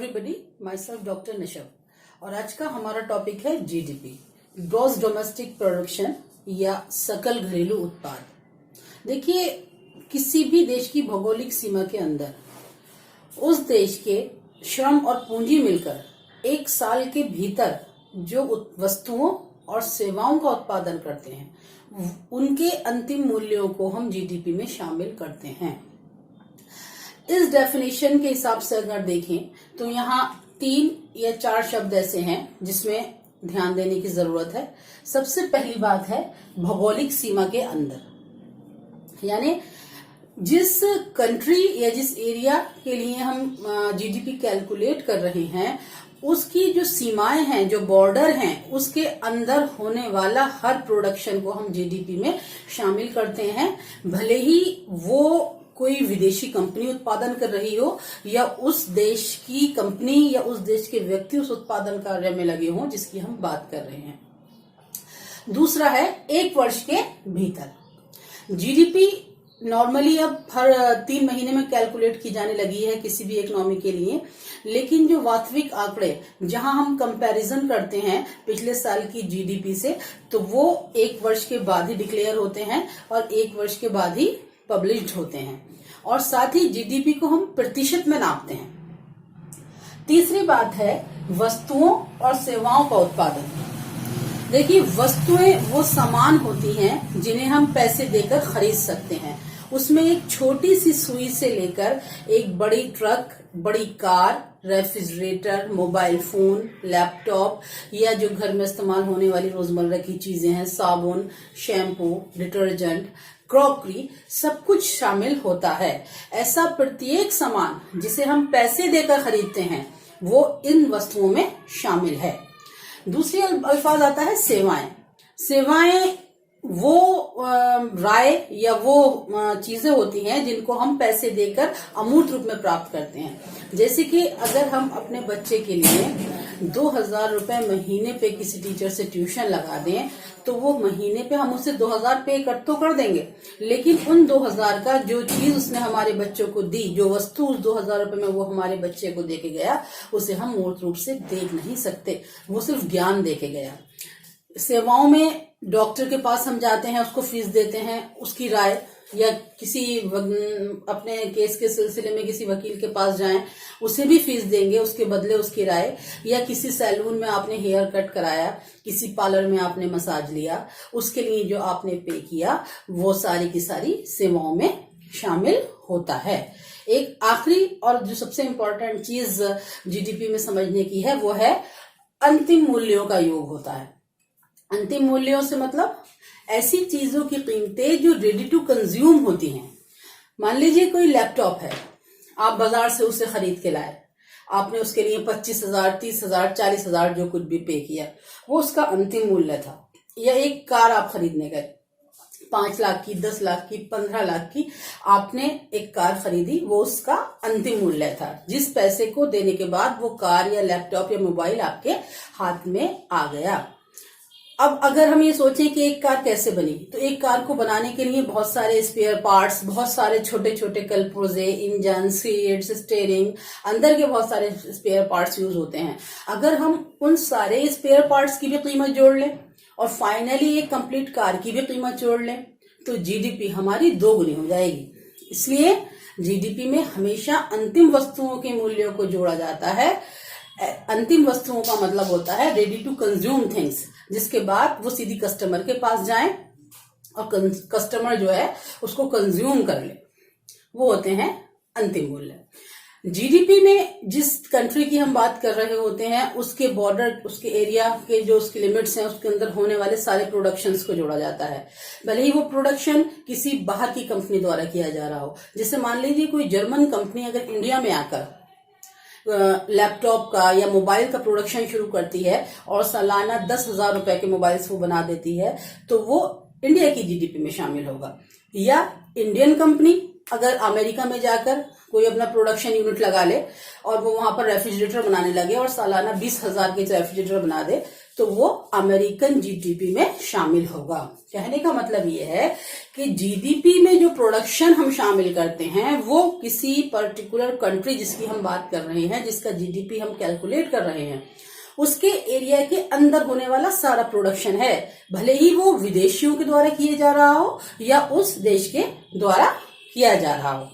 Everybody, my self doctor निशव और आज का हमारा टॉपिक है जीडीपी, ग्रॉस डोमेस्टिक प्रोडक्शन या सकल घरेलू उत्पाद। देखिए, किसी भी देश की भौगोलिक सीमा के अंदर उस देश के श्रम और पूंजी मिलकर एक साल के भीतर जो वस्तुओं और सेवाओं का उत्पादन करते हैं उनके अंतिम मूल्यों को हम जीडीपी में शामिल करते हैं। इस डेफिनेशन के हिसाब से अगर देखें तो यहाँ 3 या 4 शब्द ऐसे हैं जिसमें ध्यान देने की जरूरत है। सबसे पहली बात है भौगोलिक सीमा के अंदर, यानी जिस कंट्री या जिस एरिया के लिए हम जीडीपी कैलकुलेट कर रहे हैं उसकी जो सीमाएं हैं, जो बॉर्डर हैं, उसके अंदर होने वाला हर प्रोडक्शन को हम जीडीपी में शामिल करते हैं। भले ही वो कोई विदेशी कंपनी उत्पादन कर रही हो या उस देश की कंपनी या उस देश के व्यक्ति उस उत्पादन कार्य में लगे हों जिसकी हम बात कर रहे हैं। दूसरा है 1 वर्ष के भीतर। जीडीपी नॉर्मली अब हर 3 महीने में कैलकुलेट की जाने लगी है किसी भी इकोनॉमी के लिए, लेकिन जो वास्तविक आंकड़े जहां हम कंपैरिजन करते हैं पिछले साल की जीडीपी से, तो वो 1 वर्ष के बाद ही डिक्लेयर होते हैं और 1 वर्ष के बाद ही पब्लिश्ड होते हैं, और साथ ही जीडीपी को हम प्रतिशत में नापते हैं। तीसरी बात है वस्तुओं और सेवाओं का उत्पादन। देखिए, वस्तुएं वो सामान होती हैं जिन्हें हम पैसे देकर खरीद सकते हैं। उसमें एक छोटी सी सुई से लेकर एक बड़ी ट्रक, बड़ी car, refrigerator, mobile phone, laptop या जो घर में इस्तेमाल होने वाली रोजमर्रा की चीजें हैं, साबुन, शैम्पू, डिटर्जेंट, क्रॉकरी, सब कुछ शामिल होता है। ऐसा प्रत्येक सामान जिसे हम पैसे देकर खरीदते हैं वो इन वस्तुओं में शामिल है। दूसरी अल्फाज आता है सेवाएं। सेवाएं वो राय या वो चीजें होती हैं जिनको हम पैसे देकर अमूर्त रूप में प्राप्त करते हैं। जैसे कि अगर हम अपने बच्चे के लिए 2000 रुपए महीने पे किसी टीचर से ट्यूशन लगा दें तो वो महीने पे हम उसे 2000 पे तो कर देंगे, लेकिन उन 2000 का जो चीज उसने हमारे बच्चों को दी, जो वस्तु उस 2000 रुपए में वो हमारे बच्चे को दे के गया, उसे हम मूर्त रूप से देख नहीं सकते, वो सिर्फ ज्ञान दे के गया। सेवाओं में डॉक्टर के पास हम जाते हैं, उसको फीस देते हैं, उसकी राय, या किसी अपने केस के सिलसिले में किसी वकील के पास जाएं, उसे भी फीस देंगे, उसके बदले उसकी राय। या किसी सैलून में आपने हेयर कट कराया, किसी पार्लर में आपने मसाज लिया, उसके लिए जो आपने पे किया वो सारी की सारी सेवाओं में शामिल होता है। एक आखिरी और जो सबसे इम्पोर्टेंट चीज जीडीपी में समझने की है वो है अंतिम मूल्यों का योग होता है। अंतिम मूल्यों से मतलब ऐसी चीजों की कीमतें जो रेडी टू कंज्यूम होती हैं। मान लीजिए कोई लैपटॉप है, आप बाजार से उसे खरीद के लाए, आपने उसके लिए 25,000, 30,000, 40,000 जो कुछ भी पे किया, वो उसका अंतिम मूल्य था। या एक कार आप खरीदने गए, 5 लाख की, 10 लाख की, 15 लाख की आपने एक कार खरीदी, वो उसका अंतिम मूल्य था, जिस पैसे को देने के बाद वो कार या लैपटॉप या मोबाइल आपके हाथ में आ गया। अब अगर हम ये सोचें कि एक कार कैसे बनी, तो एक कार को बनाने के लिए बहुत सारे स्पेयर पार्ट्स, बहुत सारे छोटे छोटे कलपुर्जे, इंजन, सीट्स, स्टीयरिंग, अंदर के बहुत सारे स्पेयर पार्ट्स यूज होते हैं। अगर हम उन सारे स्पेयर पार्ट्स की भी कीमत जोड़ लें और फाइनली एक कंप्लीट कार की भी कीमत जोड़ लें तो जीडीपी हमारी 2 गुनी हो जाएगी। इसलिए जीडीपी में हमेशा अंतिम वस्तुओं के मूल्यों को जोड़ा जाता है। अंतिम वस्तुओं का मतलब होता है रेडी टू कंज्यूम थिंग्स, जिसके बाद वो सीधी कस्टमर के पास जाएं और कस्टमर जो है उसको कंज्यूम कर ले, वो होते हैं अंतिम मूल्य। जीडीपी में जिस कंट्री की हम बात कर रहे होते हैं उसके बॉर्डर, उसके एरिया के जो उसके लिमिट्स हैं, उसके अंदर होने वाले सारे प्रोडक्शंस को जोड़ा जाता है। भले ही वो प्रोडक्शन किसी बाहर की कंपनी द्वारा किया जा रहा हो। जैसे मान लीजिए कोई जर्मन कंपनी अगर इंडिया में आकर लैपटॉप का या मोबाइल का प्रोडक्शन शुरू करती है और सालाना 10,000 रुपए के मोबाइल्स वो बना देती है, तो वो इंडिया की जीडीपी में शामिल होगा। या इंडियन कंपनी अगर अमेरिका में जाकर कोई अपना प्रोडक्शन यूनिट लगा ले और वो वहां पर रेफ्रिजरेटर बनाने लगे और सालाना 20,000 के रेफ्रिजरेटर बना दे, तो वो अमेरिकन जीडीपी में शामिल होगा। कहने का मतलब ये है कि जीडीपी में जो प्रोडक्शन हम शामिल करते हैं वो किसी पर्टिकुलर कंट्री जिसकी हम बात कर रहे हैं, जिसका जीडीपी हम कैलकुलेट कर रहे हैं, उसके एरिया के अंदर होने वाला सारा प्रोडक्शन है, भले ही वो विदेशियों के द्वारा किए जा रहा हो या उस देश के द्वारा किया जा रहा हो।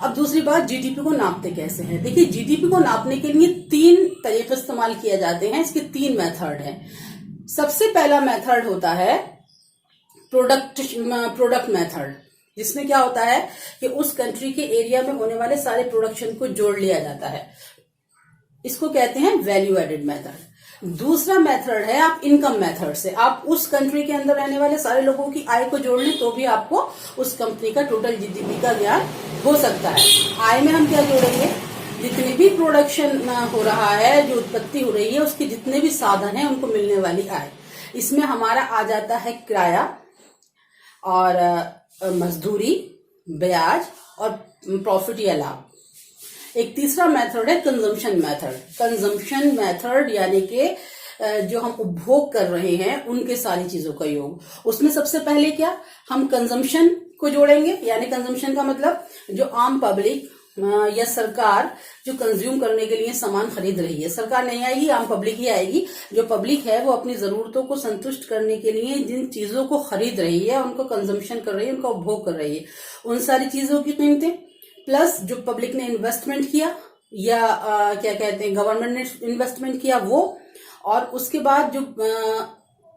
अब दूसरी बात, जीडीपी को नापते कैसे हैं। देखिए, जीडीपी को नापने के लिए 3 तरीके इस्तेमाल किए जाते हैं। इसके 3 मेथड हैं। सबसे पहला मेथड होता है प्रोडक्ट मेथड, जिसमें क्या होता है कि उस कंट्री के एरिया में होने वाले सारे प्रोडक्शन को जोड़ लिया जाता है। इसको कहते हैं वैल्यू एडेड मेथड। दूसरा मेथड है आप इनकम मेथड से, आप उस कंट्री के अंदर रहने वाले सारे लोगों की आय को जोड़ लें तो भी आपको उस कंपनी का टोटल जीडीपी का ज्ञान हो सकता है। आय में हम क्या जोड़ेंगे, जितने भी प्रोडक्शन हो रहा है, जो उत्पत्ति हो रही है, उसके जितने भी साधन है उनको मिलने वाली आय। इसमें हमारा आ जाता है किराया और मजदूरी, ब्याज और प्रॉफिट या लाभ। एक तीसरा मेथड है कंजम्पशन मेथड। कंजम्पशन मेथड यानी कि जो हम उपभोग कर रहे हैं उनके सारी चीजों का योग। उसमें सबसे पहले क्या, हम कंजम्पशन को जोड़ेंगे, यानी कंजम्पशन का मतलब जो आम पब्लिक या सरकार जो कंज्यूम करने के लिए सामान खरीद रही है। सरकार नहीं आएगी, आम पब्लिक ही आएगी। जो पब्लिक है वो अपनी जरूरतों को संतुष्ट करने के लिए जिन चीजों को खरीद रही है, उनको कंजम्पशन कर रही है, उनका उपभोग कर रही है, उन सारी चीजों की कीमतें, प्लस जो पब्लिक ने इन्वेस्टमेंट किया या क्या कहते हैं गवर्नमेंट ने इन्वेस्टमेंट किया वो, और उसके बाद जो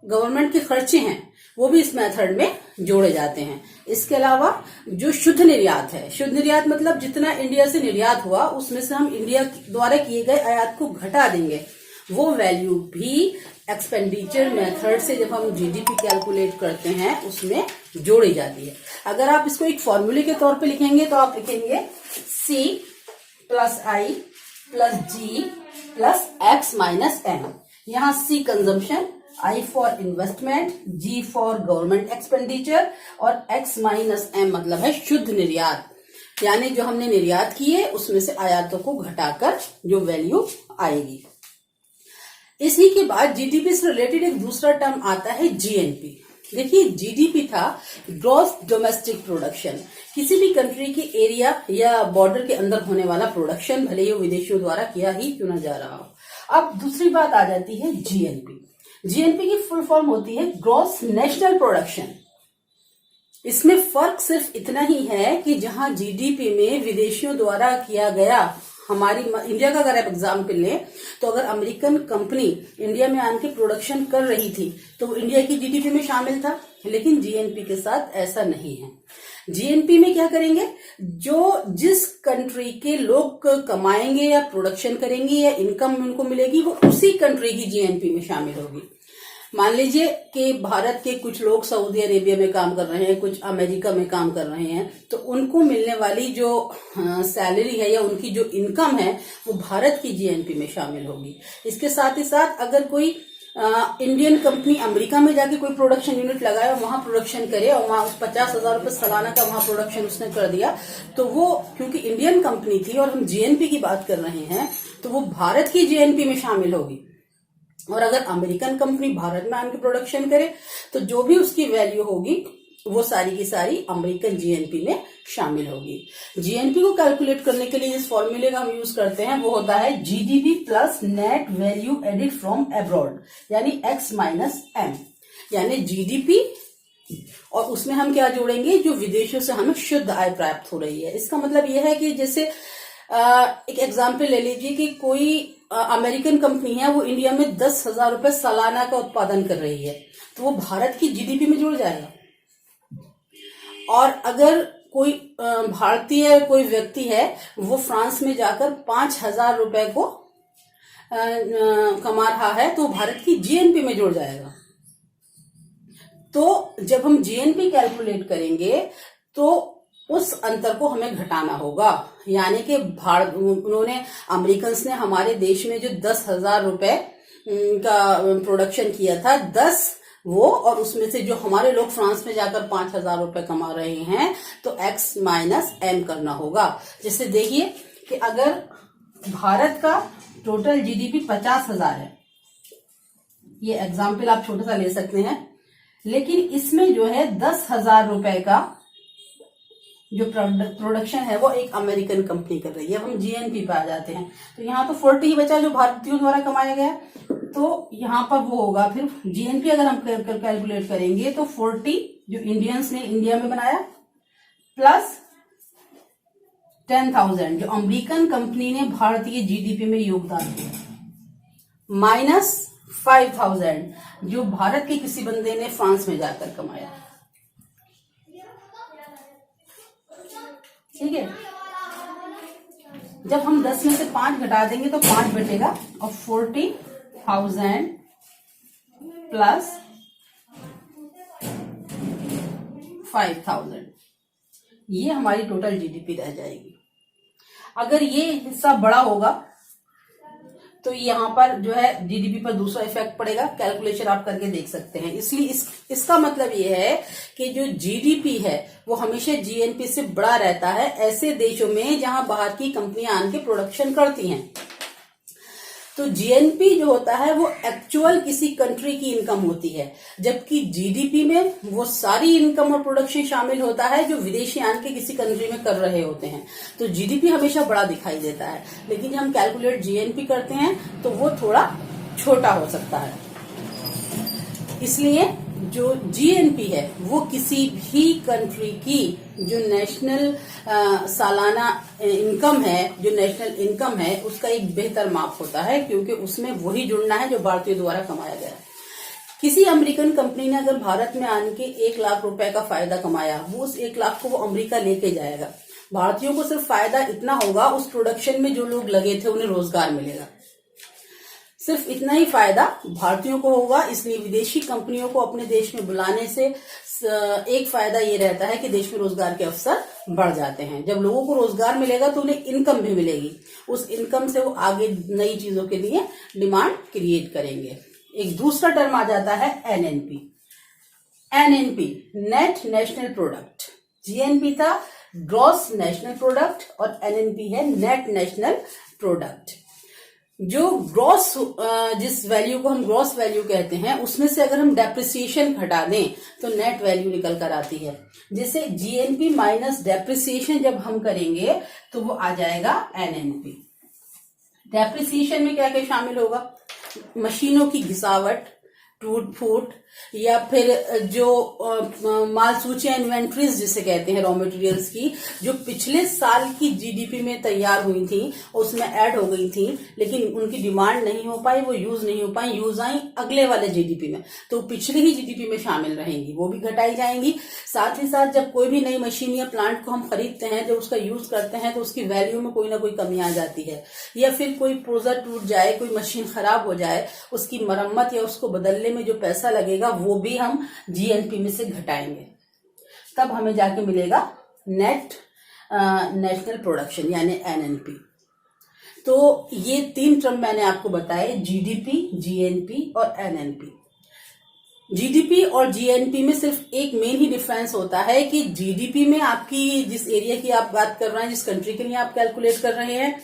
गवर्नमेंट के खर्चे हैं वो भी इस मेथड में जोड़े जाते हैं। इसके अलावा जो शुद्ध निर्यात है, शुद्ध निर्यात मतलब जितना इंडिया से निर्यात हुआ उसमें से हम इंडिया द्वारा किए गए आयात को घटा देंगे, वो वैल्यू भी एक्सपेंडिचर मेथड से जब हम जीडीपी कैलकुलेट करते हैं उसमें जोड़ी जाती है। अगर आप इसको एक फॉर्मूले के तौर पे लिखेंगे तो आप लिखेंगे C plus I plus G plus X minus M। यहाँ C consumption, I for investment, G for government expenditure और X माइनस M मतलब है शुद्ध निर्यात, यानी जो हमने निर्यात किए उसमें से आयातों को घटाकर जो वैल्यू आएगी। इसी के बाद जीडीपी से रिलेटेड एक दूसरा टर्म आता है जीएनपी। देखिए, जीडीपी था ग्रॉस डोमेस्टिक प्रोडक्शन, किसी भी कंट्री के एरिया या बॉर्डर के अंदर होने वाला प्रोडक्शन, भले ही विदेशियों द्वारा किया ही क्यों न जा रहा हो। अब दूसरी बात आ जाती है जीएनपी। जीएनपी की फुल फॉर्म होती है ग्रॉस नेशनल प्रोडक्शन। इसमें फर्क सिर्फ इतना ही है कि जहां जीडीपी में विदेशियों द्वारा किया गया, हमारी इंडिया का अगर आप एग्जाम्पल लें तो अगर अमेरिकन कंपनी इंडिया में आके प्रोडक्शन कर रही थी तो वो इंडिया की जीडीपी में शामिल था, लेकिन जीएनपी के साथ ऐसा नहीं है। जीएनपी में क्या करेंगे, जो जिस कंट्री के लोग कमाएंगे या प्रोडक्शन करेंगे या इनकम उनको मिलेगी वो उसी कंट्री की जीएनपी में शामिल होगी। मान लीजिए कि भारत के कुछ लोग सऊदी अरेबिया में काम कर रहे हैं, कुछ अमेरिका में काम कर रहे हैं, तो उनको मिलने वाली जो सैलरी है या उनकी जो इनकम है वो भारत की जीएनपी में शामिल होगी। इसके साथ ही साथ अगर कोई इंडियन कंपनी अमेरिका में जाके कोई प्रोडक्शन यूनिट लगाए और वहां प्रोडक्शन करे और वहां 50,000 रुपए सालाना का वहां प्रोडक्शन उसने कर दिया, तो वो क्योंकि इंडियन कंपनी थी और हम जीएनपी की बात कर रहे हैं तो वो भारत की जीएनपी में शामिल होगी। और अगर अमेरिकन कंपनी भारत में आके प्रोडक्शन करे तो जो भी उसकी वैल्यू होगी वो सारी की सारी अमेरिकन जीएनपी में शामिल होगी। जीएनपी को कैलकुलेट करने के लिए जिस फॉर्मूले का हम यूज करते हैं वो होता है GDP plus net value added from abroad, यानी X माइनस M, यानी जीडीपी और उसमें हम क्या जोड़ेंगे, जो विदेशों से हमें शुद्ध आय प्राप्त हो रही है। इसका मतलब यह है कि जैसे एक एग्जाम्पल ले लीजिए कि कोई अमेरिकन कंपनी है, वो इंडिया में 10,000 रुपए सालाना का उत्पादन कर रही है तो वो भारत की जीडीपी में जुड़ जाएगा। और अगर कोई भारतीय कोई व्यक्ति है वो फ्रांस में जाकर 5,000 रुपए को कमा रहा है तो भारत की जीएनपी में जुड़ जाएगा। तो जब हम जीएनपी कैलकुलेट करेंगे तो उस अंतर को हमें घटाना होगा, यानी कि उन्होंने अमेरिकन ने हमारे देश में जो 10,000 रुपए का प्रोडक्शन किया था, 10 वो, और उसमें से जो हमारे लोग फ्रांस में जाकर 5,000 रुपए कमा रहे हैं तो X माइनस M करना होगा। जैसे देखिए कि अगर भारत का टोटल जीडीपी 50,000 है ये एग्जाम्पल आप छोटा सा ले सकते हैं, लेकिन इसमें जो है 10,000 रुपए का जो प्रोडक्शन है वो एक अमेरिकन कंपनी कर रही है। अब हम जीएनपी पे आ जाते हैं, तो यहाँ तो 40 ही बचा जो भारतीयों द्वारा कमाया गया, तो यहाँ पर वो होगा फिर जीएनपी अगर हम कैलकुलेट करेंगे तो 40 जो इंडियंस ने इंडिया में बनाया प्लस 10,000 जो अमेरिकन कंपनी ने भारतीय जीडीपी में योगदान दिया माइनस 5,000 जो भारत के किसी बंदे ने फ्रांस में जाकर कमाया। ठीक है, जब हम 10 में से 5 घटा देंगे तो 5 बचेगा और 40,000 प्लस 5,000 ये हमारी टोटल जीडीपी रह जाएगी। अगर ये हिस्सा बड़ा होगा तो यहाँ पर जो है जीडीपी पर दूसरा इफेक्ट पड़ेगा, कैलकुलेशन आप करके देख सकते हैं। इसलिए इसका मतलब ये है कि जो जीडीपी है वो हमेशा जीएनपी से बड़ा रहता है ऐसे देशों में जहां बाहर की कंपनियां आके प्रोडक्शन करती हैं। तो जीएनपी जो होता है वो एक्चुअल किसी कंट्री की इनकम होती है, जबकि जीडीपी में वो सारी इनकम और प्रोडक्शन शामिल होता है जो विदेशी आन के किसी कंट्री में कर रहे होते हैं। तो जीडीपी हमेशा बड़ा दिखाई देता है, लेकिन जब हम कैलकुलेट जीएनपी करते हैं तो वो थोड़ा छोटा हो सकता है। इसलिए जो जीएनपी है वो किसी भी कंट्री की जो नेशनल सालाना इनकम है, जो नेशनल इनकम है उसका एक बेहतर माप होता है, क्योंकि उसमें वही जुड़ना है जो भारतीय द्वारा कमाया गया है। किसी अमेरिकन कंपनी ने अगर भारत में आने के 1 लाख रुपए का फायदा कमाया, वो उस 1 लाख को वो अमेरिका लेके जाएगा। भारतीयों को सिर्फ फायदा इतना होगा उस प्रोडक्शन में जो लोग लगे थे उन्हें रोजगार मिलेगा, सिर्फ इतना ही फायदा भारतीयों को होगा। इसलिए विदेशी कंपनियों को अपने देश में बुलाने से एक फायदा ये रहता है कि देश में रोजगार के अवसर बढ़ जाते हैं। जब लोगों को रोजगार मिलेगा तो उन्हें इनकम भी मिलेगी, उस इनकम से वो आगे नई चीजों के लिए डिमांड क्रिएट करेंगे। एक दूसरा टर्म आ जाता है NNP. NNP net national product, GNP था ग्रॉस नेशनल प्रोडक्ट और एनएनपी है नेट नेशनल प्रोडक्ट। जो ग्रॉस जिस वैल्यू को हम ग्रॉस वैल्यू कहते हैं उसमें से अगर हम डेप्रिसिएशन घटा दें तो नेट वैल्यू निकल कर आती है। जैसे जीएनपी माइनस डेप्रिसिएशन जब हम करेंगे तो वो आ जाएगा एनएनपी। डेप्रिसिएशन में क्या क्या शामिल होगा? मशीनों की घिसावट, टूट फूट, या फिर जो माल सूचियां इन्वेंट्रीज जिसे कहते हैं रॉ मटेरियल्स की, जो पिछले साल की जीडीपी में तैयार हुई थी उसमें ऐड हो गई थी लेकिन उनकी डिमांड नहीं हो पाई, वो यूज नहीं हो पाई, यूज आई अगले वाले जीडीपी में, तो पिछली ही जीडीपी में शामिल रहेंगी, वो भी घटाई जाएंगी। साथ ही साथ जब कोई भी नई मशीन या प्लांट को हम खरीदते हैं, जब उसका यूज करते हैं तो उसकी वैल्यू में कोई ना कोई कमी आ जाती है, या फिर कोई पुर्जा टूट जाए, कोई मशीन खराब हो जाए, उसकी मरम्मत या उसको बदलने में जो पैसा लगेगा वो भी हम जीएनपी में से घटाएंगे, तब हमें जाके मिलेगा नेट नेशनल प्रोडक्शन यानी एनएनपी। तो ये 3 टर्म मैंने आपको बताए, जीडीपी, जीएनपी और एनएनपी। जीडीपी और जीएनपी में सिर्फ एक मेन ही डिफरेंस होता है कि जीडीपी में आपकी जिस एरिया की आप बात कर रहे हैं, जिस कंट्री के लिए आप कैलकुलेट कर रहे हैं,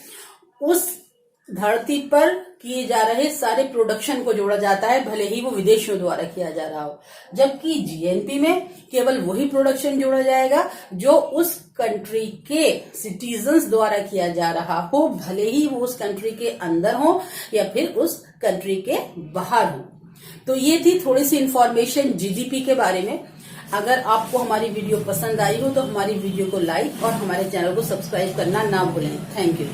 उस धरती पर किए जा रहे सारे प्रोडक्शन को जोड़ा जाता है, भले ही वो विदेशियों द्वारा किया जा रहा हो। जबकि जीएनपी में केवल वही प्रोडक्शन जोड़ा जाएगा जो उस कंट्री के सिटीजन्स द्वारा किया जा रहा हो, भले ही वो उस कंट्री के अंदर हो या फिर उस कंट्री के बाहर हो। तो ये थी थोड़ी सी इंफॉर्मेशन जीडीपी के बारे में। अगर आपको हमारी वीडियो पसंद आई हो तो हमारी वीडियो को लाइक और हमारे चैनल को सब्सक्राइब करना ना भूलें। Thank you.